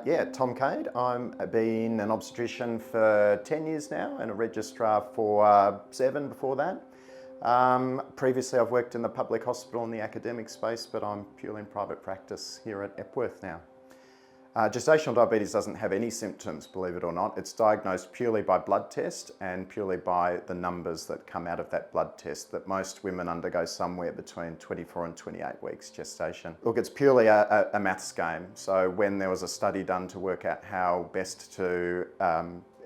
Yeah, Tom Cade. I've been an obstetrician for 10 years now and a registrar for 7 before that. Previously I've worked in the public hospital in the academic space, but I'm purely in private practice here at Epworth now. Gestational diabetes doesn't have any symptoms, believe it or not. It's diagnosed purely by blood test and purely by the numbers that come out of that blood test that most women undergo somewhere between 24 and 28 weeks gestation. Look, it's purely a maths game. So when there was a study done to work out how best to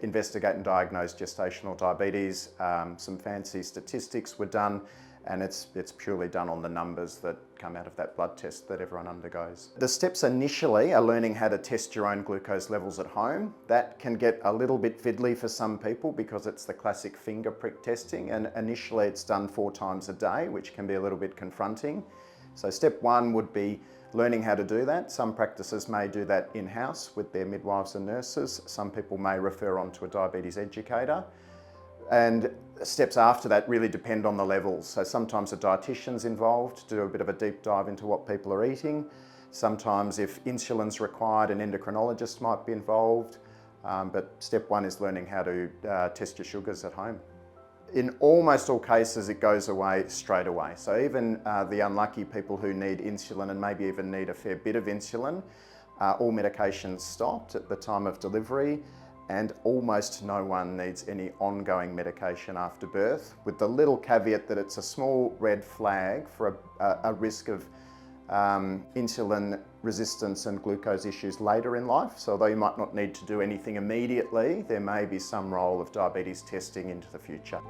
investigate and diagnose gestational diabetes, some fancy statistics were done, and it's purely done on the numbers that come out of that blood test that everyone undergoes. The steps initially are learning how to test your own glucose levels at home. That can get a little bit fiddly for some people because it's the classic finger prick testing, and initially it's done 4 times a day, which can be a little bit confronting. So step 1 would be learning how to do that. Some practices may do that in-house with their midwives and nurses. Some people may refer on to a diabetes educator. And steps after that really depend on the levels. So sometimes a dietitian's involved to do a bit of a deep dive into what people are eating. Sometimes if insulin's required, an endocrinologist might be involved. But step 1 is learning how to test your sugars at home. In almost all cases, it goes away straight away. So even the unlucky people who need insulin and maybe even need a fair bit of insulin, all medications stopped at the time of delivery, and almost no one needs any ongoing medication after birth, with the little caveat that it's a small red flag for a risk of insulin resistance and glucose issues later in life. So although you might not need to do anything immediately, there may be some role of diabetes testing into the future.